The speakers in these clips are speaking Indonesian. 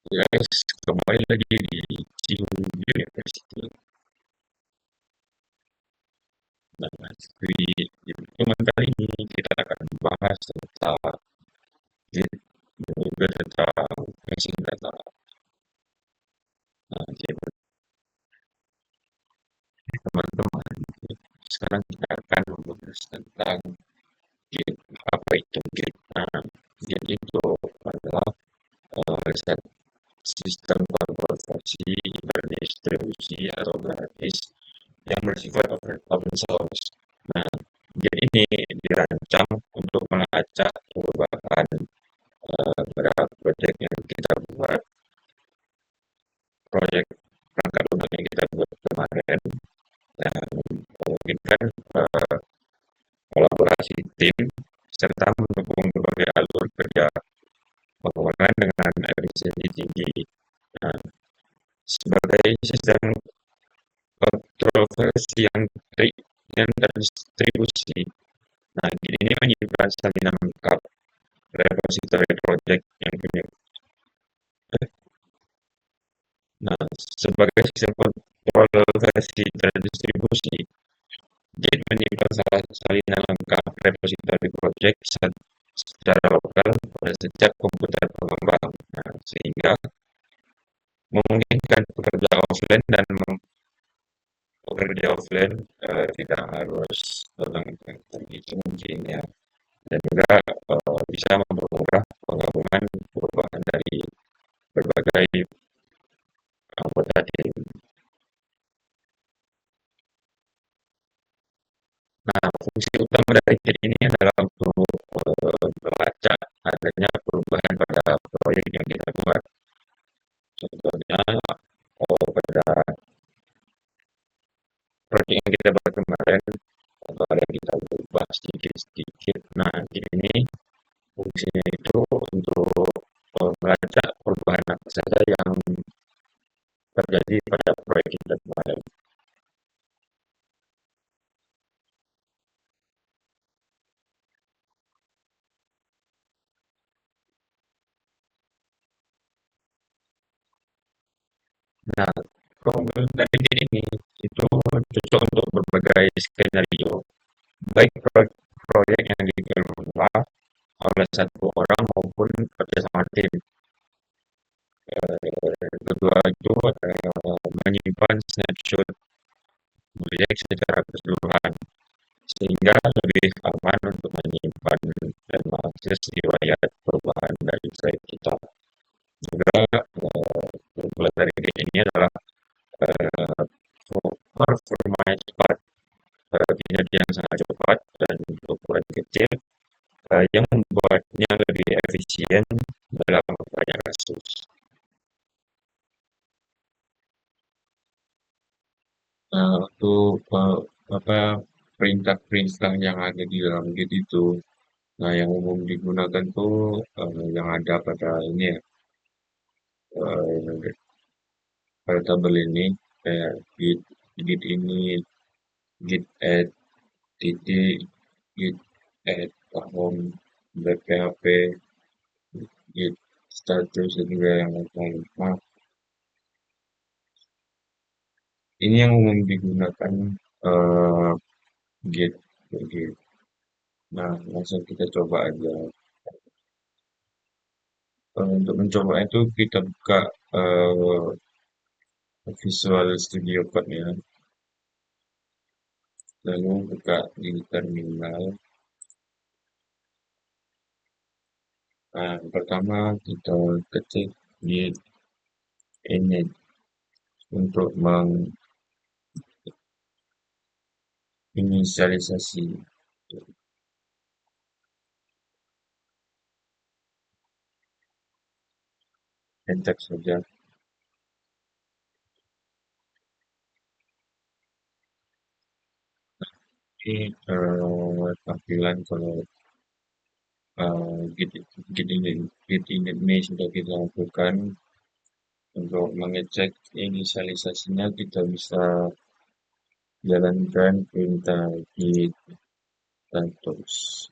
Guys, kembali lagi di Cihun University. Nah, di pertemuan kali ini kita akan membahas tentang Git dan juga tentang tracing data. Nah, jadi teman-teman, sekarang kita akan membahas tentang Git. Apa itu Git? Nah, Git itu adalah sistem konservasi berdistribusi atau gratis yang bersifat open source. Nah, Git ini dirancang untuk melacak perubahan pada proyek yang kita buat, proyek perangkat lunak yang kita buat kemarin, dan memungkinkan kolaborasi tim serta mendukung berbagai alur kerja pengembangan dengan efisiensi tinggi. Nah, sebagai sistem kontroversi yang terdistribusi, nah ini menyimpan salinan lengkap repository project yang punya. Nah, sebagai sistem kontrol versi terdistribusi, Git menyimpan salinan lengkap repository project secara lokal pada setiap komputer pengembang, nah, sehingga memungkinkan pekerja offline tidak harus datang ke itu mungkin ya, dan juga bisa mempermudah penggabungan perubahan dari berbagai anggota tim. Nah, fungsi utama dari Git ini adalah untuk melacak adanya perubahan pada proyek yang kita buat. Contohnya, pada proyek yang kita buat kemarin, atau ada yang kita ubah sedikit-sedikit. Nah, ini fungsinya itu untuk melacak perubahan apa saja yang terjadi pada proyek kita kemarin. Nah, keunggulan dari ini itu cocok untuk berbagai skenario, baik proyek yang dikelola oleh satu orang maupun kerjasama tim. Kedua itu menyimpan snapshot proyek secara keseluruhan, sehingga lebih aman untuk menyimpan dan mengakses riwayat perubahan dari proyek kita. Juga keunggulan dari ini adalah eh, performa cepat, kinerja yang sangat cepat dan ukuran kecil, yang membuatnya lebih efisien dalam banyak kasus. Nah, untuk apa perintah-perintah yang ada di dalam Git itu, nah yang umum digunakan tuh yang ada pada ini ya, eh, pada tabel ini kayak git ini, git add, titik, git add home, bphp, git status dan juga yang lain. Nah, ini yang umum digunakan eh, git, git. Nah, langsung kita coba aja. Untuk mencoba itu kita buka eh, Visual Studio Code ya, lalu buka di terminal. Nah, pertama kita ketik git init untuk menginisialisasi, enter saja. Ini tampilan kalau git, git init ini sudah kita lakukan. Untuk mengecek inisialisasinya kita bisa jalankan perintah git status.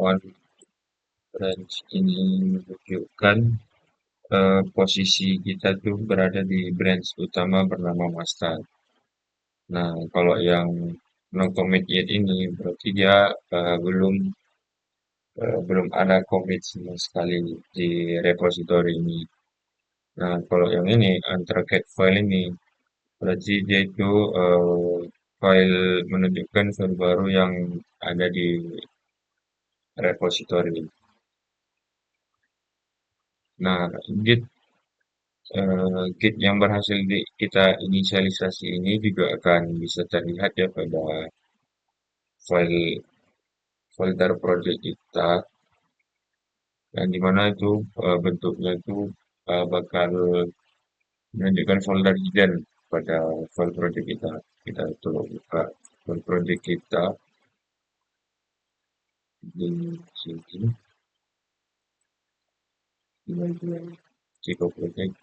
on branch ini menunjukkan posisi kita tuh berada di branch utama bernama master. Nah, kalau yang no commit yet ini berarti dia belum ada commit sama sekali di repository ini. Nah, kalau yang ini untracked file ini berarti dia itu file menunjukkan file baru yang ada di repository. Nah, Git Git yang berhasil kita inisialisasi ini juga akan bisa terlihat ya pada file folder project kita, yang dimana itu bentuknya itu bakal menunjukkan folder hidden pada file project kita. Kita coba buka file project kita di sini, di bagian Ciko project.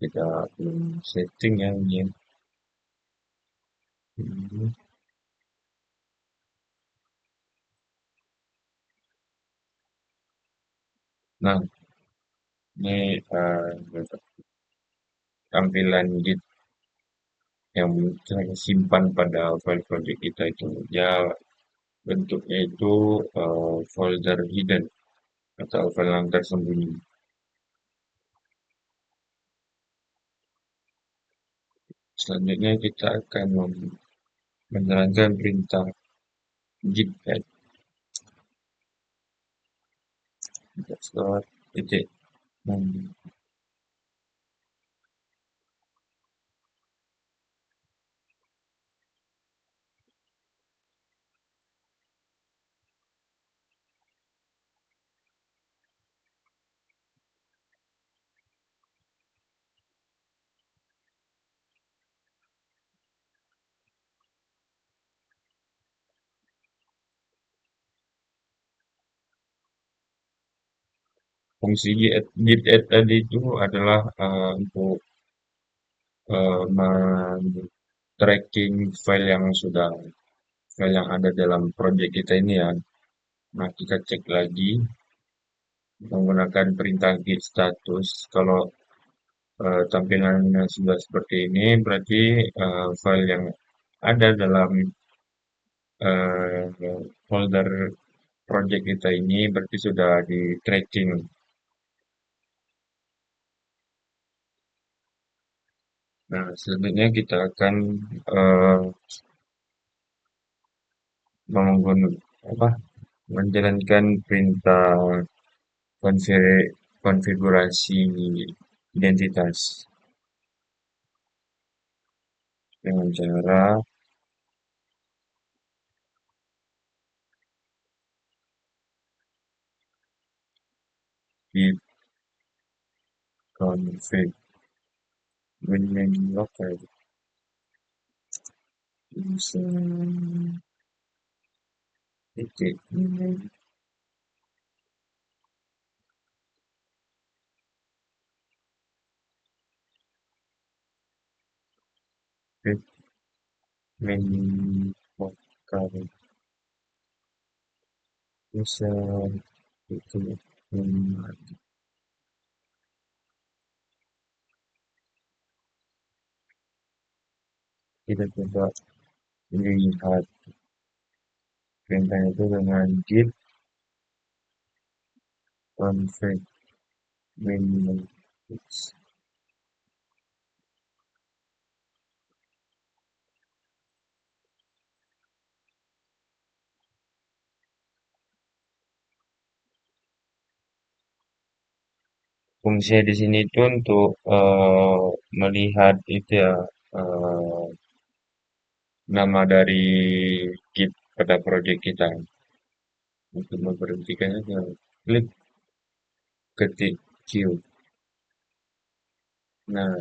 Kita setting ya ini ya. Nah, ini tampilan Git yang saya simpan pada file project kita itu. Ya, bentuknya itu folder hidden atau file yang tersembunyi. Selanjutnya kita akan menjalankan perintah git add start titik. Fungsi git add tadi itu adalah untuk tracking file yang ada dalam project kita ini ya. Nah, kita cek lagi menggunakan perintah git status. Kalau tampilannya sudah seperti ini, berarti file yang ada dalam folder project kita ini berarti sudah di tracking. Nah, selanjutnya kita akan eh, apa, menjalankan perintah konfigurasi identitas dengan cara git config local user titik main local user titik kita coba lihat perintah itu dengan git config main. Fungsinya di sini itu untuk melihat itu ya, eh, nama dari Git pada project kita. Untuk memberhentikannya klik ketik Q. Nah,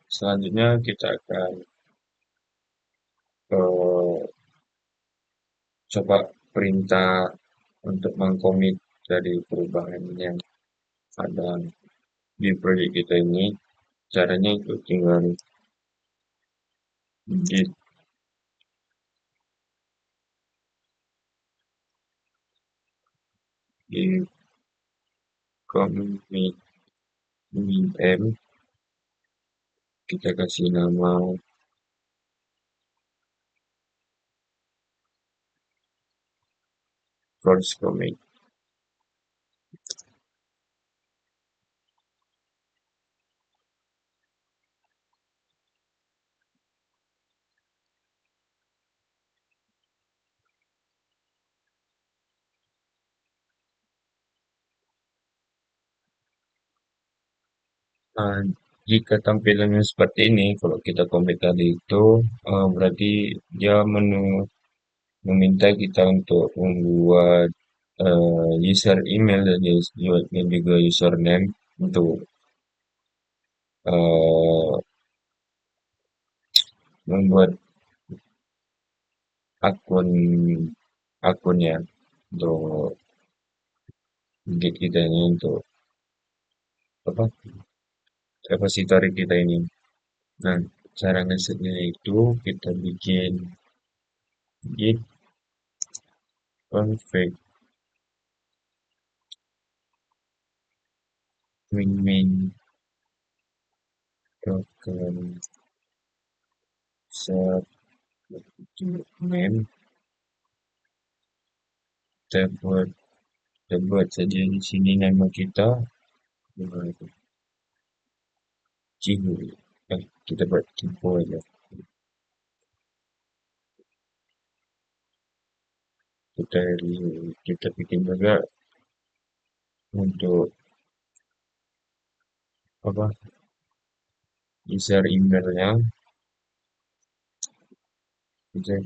selanjutnya kita akan coba perintah untuk mengkomit dari perubahan yang ada di proyek kita ini. Caranya itu tinggal git git commit m, kita kasih nama first commit. Nah, jika tampilannya seperti ini, kalau kita commit tadi itu, berarti dia meminta kita untuk membuat user email dan juga username untuk eh, membuat akun akunnya untuk gig kita ini untuk apa repository kita ini. Nah, cara ngesetnya itu kita bikin git config min token set name, kita buat saja di sini nama kita Cihu. Kita buat info aja. Kita bikin juga untuk apa user emailnya, kita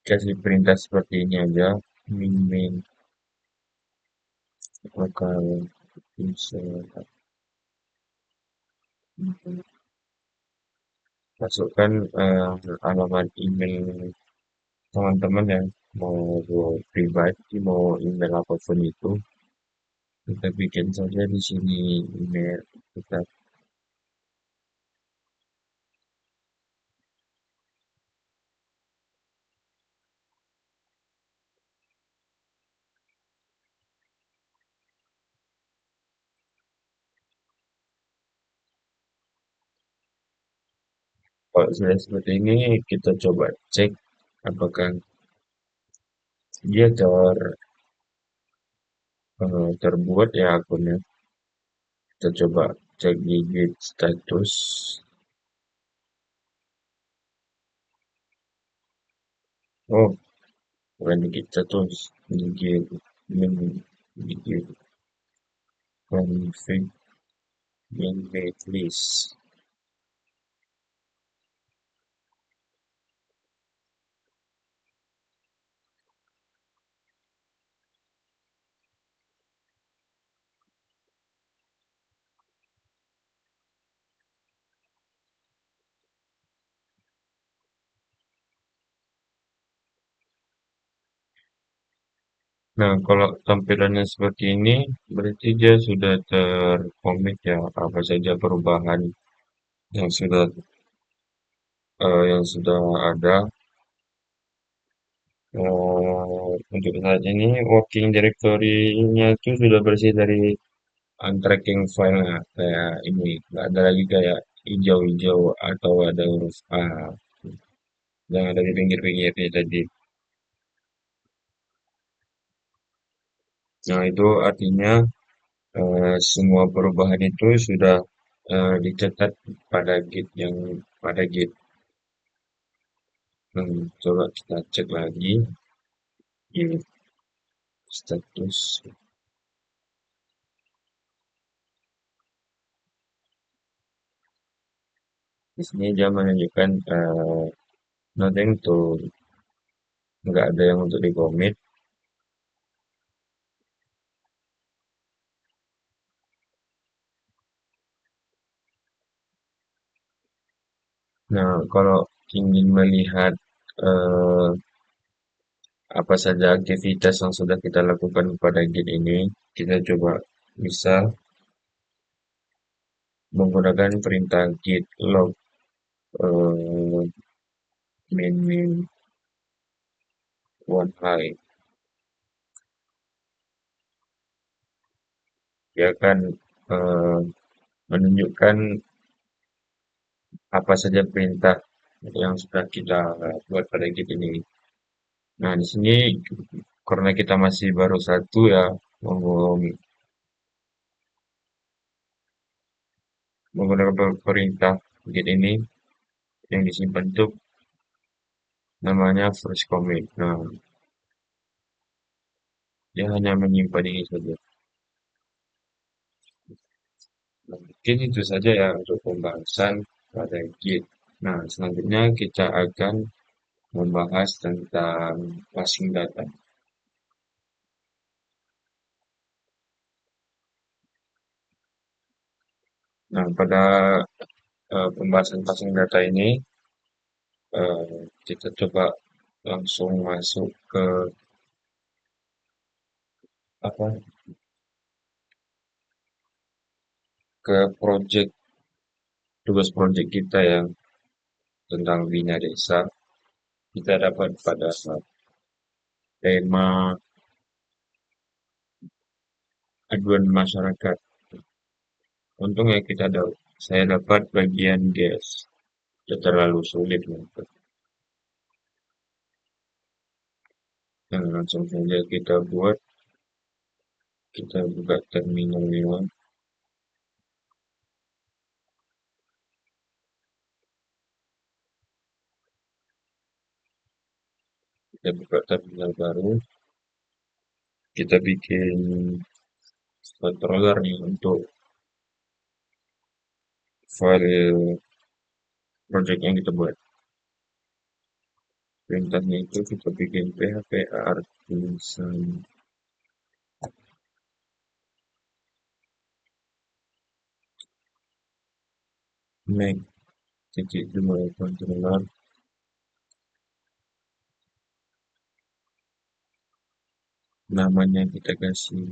kasih perintah seperti ini aja, min lokal user, masukkan alamat email teman-teman ya, mau pribadi mau email apapun itu, kita bikin saja di sini email kita. Kalau sudah seperti ini, kita coba cek apakah dia terbuat ya akunnya. Kita coba cek di git status. Oh, bukan di git status, di git min, di git config min made list. Nah, kalau tampilannya seperti ini, berarti dia sudah terkomit ya apa saja perubahan yang sudah ada. Untuk saat ini working directory-nya itu sudah bersih dari untracking file kayak ini, nggak ada lagi kayak hijau-hijau atau ada huruf A yang ada di pinggir-pinggirnya tadi. Nah, itu artinya semua perubahan itu sudah dicatat pada Git. Coba kita cek lagi Git status. Di sini dia menunjukkan nothing to, nggak ada yang untuk di commit. Nah, kalau ingin melihat eh, apa saja aktivitas yang sudah kita lakukan pada Git ini, kita coba bisa menggunakan perintah git log eh, min one high. Dia akan eh, menunjukkan apa saja perintah yang sudah kita buat pada Git ini. Nah, di sini karena kita masih baru satu ya, menggunakan perintah Git ini yang disimpan itu namanya first commit. Nah, dia hanya menyimpan ini saja. Nah, mungkin itu saja ya untuk pembahasan pada Git. Nah, selanjutnya kita akan membahas tentang passing data. Nah, pada pembahasan passing data ini, kita coba langsung masuk ke apa ke project tugas project kita yang tentang Bina Desa. Kita dapat pada tema aduan masyarakat. Untungnya saya dapat bagian gas. Tidak terlalu sulit untuk. Nah, langsung saja kita buat. Kita buka terminalnya. Kita buka terminal baru. Kita bikin controller nih untuk file project yang kita buat. Perintahnya itu kita bikin php artisan make titik dua controller. Namanya kita kasih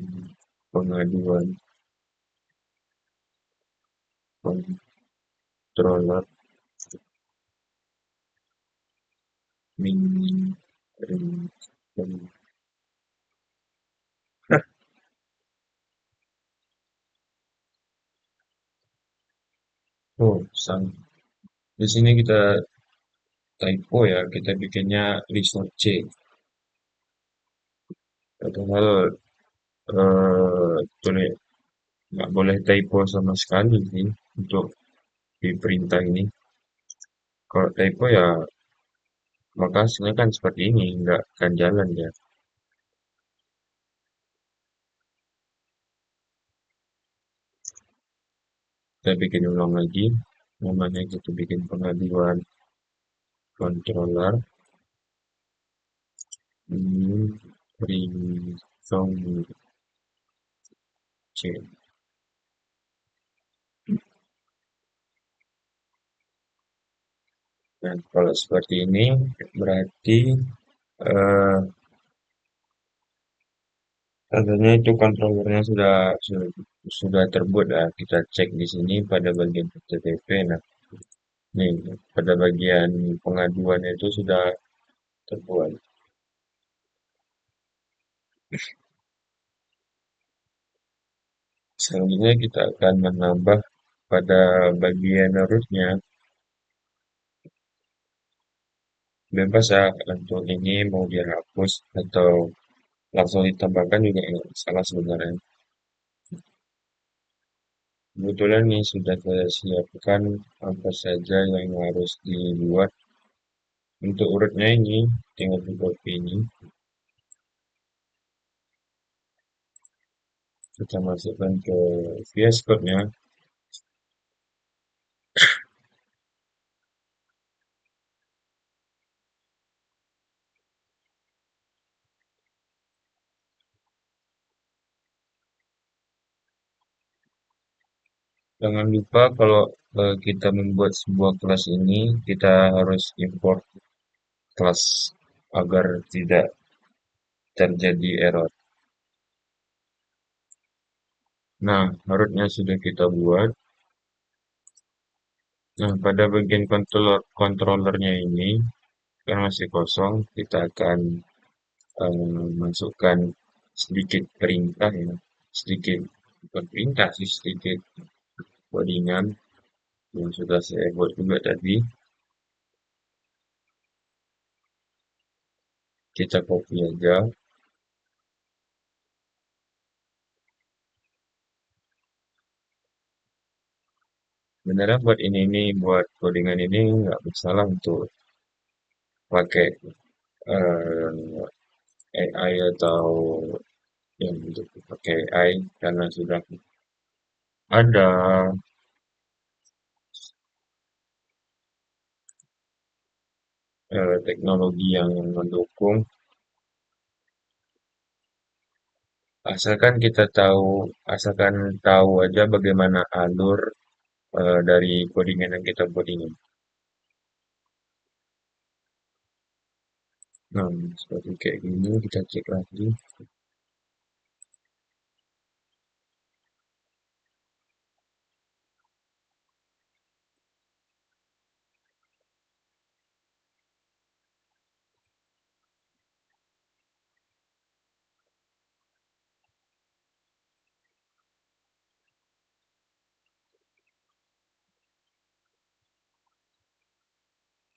pengaduan controller mini. Oh, sang. Di sini kita typo ya, kita bikinnya resort C. Padahal boleh nggak boleh typo sama sekali sih untuk di perintah ini. Kalau typo ya maka hasilnya kan seperti ini, nggak akan jalan ya. Kita bikin ulang lagi, namanya kita bikin pengaduan controller ini resume C. Nah, kalau seperti ini berarti eh, tandanya itu controllernya sudah terbuat ya. Kita cek di sini pada bagian HTTP. Nah, nih pada bagian pengaduan itu sudah terbuat. Selanjutnya kita akan menambah pada bagian rootnya. Bebas ya untuk ini mau dihapus atau langsung ditambahkan juga nggak salah sebenarnya. Kebetulan nih sudah saya siapkan apa saja yang harus dibuat. Untuk urutnya ini tinggal di copy ini. Kita masukkan ke VS Code-nya. Jangan lupa kalau kita membuat sebuah kelas ini, kita harus import kelas agar tidak terjadi error. Nah, rootnya sudah kita buat. Nah, pada bagian controllernya ini, karena masih kosong, kita akan masukkan sedikit perintah ya, sedikit bukan perintah sih, sedikit codingan yang sudah saya buat juga tadi. Kita copy aja. Sebenarnya buat ini buat codingan ini nggak masalah untuk pakai AI atau yang untuk pakai AI karena sudah ada teknologi yang mendukung. Asalkan tahu aja bagaimana alur dari codingan yang kita buat ini. Nah, seperti kayak gini kita cek lagi.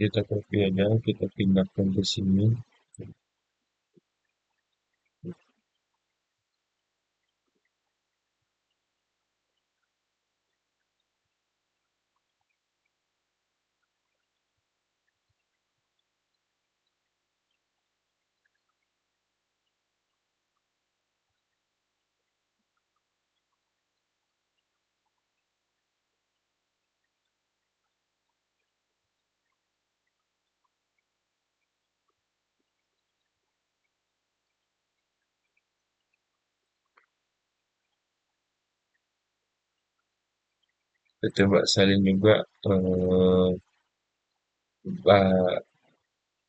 Kita copy aja, kita pindahkan ke sini. Kita coba salin juga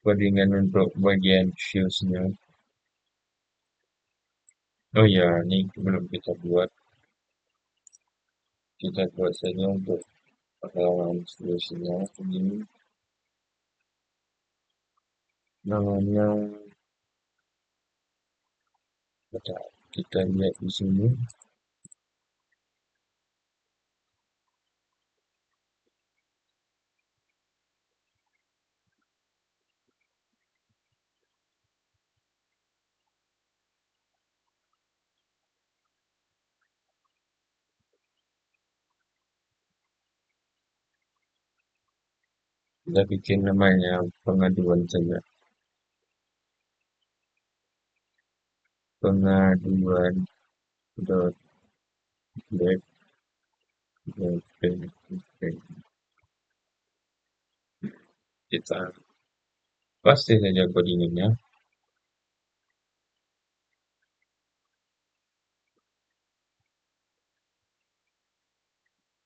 codingan untuk bagian fuse-nya. Oh ya, ini belum kita buat. Kita buat saja untuk halaman fuse-nya. Ini namanya, kita lihat di sini. Kita bikin namanya pengaduan saja. Pengaduan dot web kita pasti saja codingannya.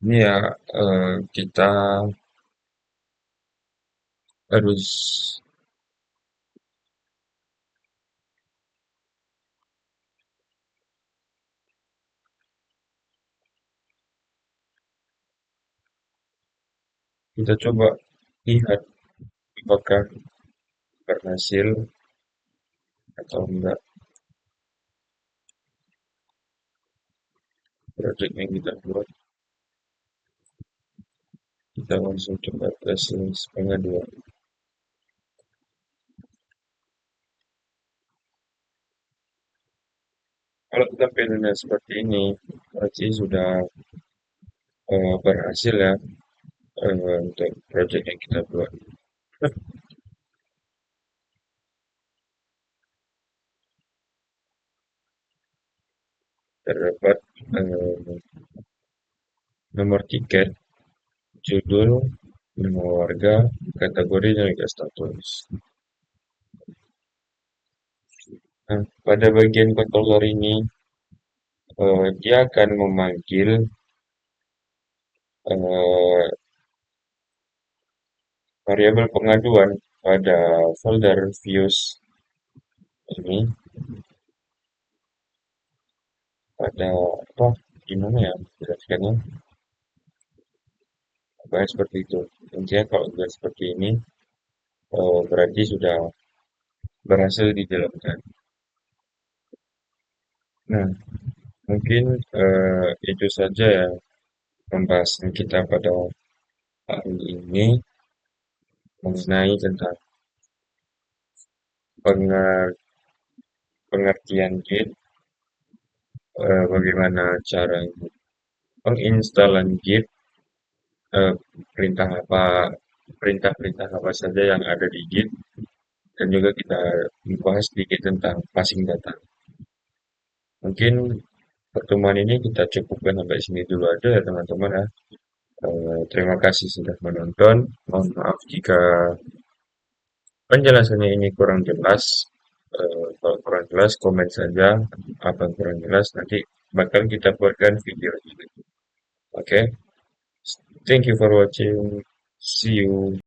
Ini ya kita harus kita coba lihat apakah berhasil atau enggak project yang kita buat. Kita langsung coba tes pengaduan. Kalau kita pilihnya seperti ini, berarti sudah berhasil ya untuk project yang kita buat. Terdapat eh, nomor tiket, judul, nama warga, kategori, dan juga status. Nah, pada bagian controller ini, dia akan memanggil eh, variabel pengaduan pada folder views ini. pada apa gimana ya menjelaskannya, pokoknya seperti itu. Intinya kalau sudah seperti ini, berarti sudah berhasil dijalankan. Nah, mungkin itu saja ya pembahasan kita pada hari ini mengenai tentang penger- pengertian Git, bagaimana cara penginstalan Git, eh, perintah apa perintah-perintah apa saja yang ada di Git, dan juga kita membahas sedikit tentang passing data. Mungkin pertemuan ini kita cukupkan sampai sini dulu aja ya teman-teman ya. Terima kasih sudah menonton. Mohon maaf jika penjelasannya ini kurang jelas. Kalau kurang jelas komen saja apa yang kurang jelas, nanti bakal kita buatkan video juga. Oke, thank you for watching. See you.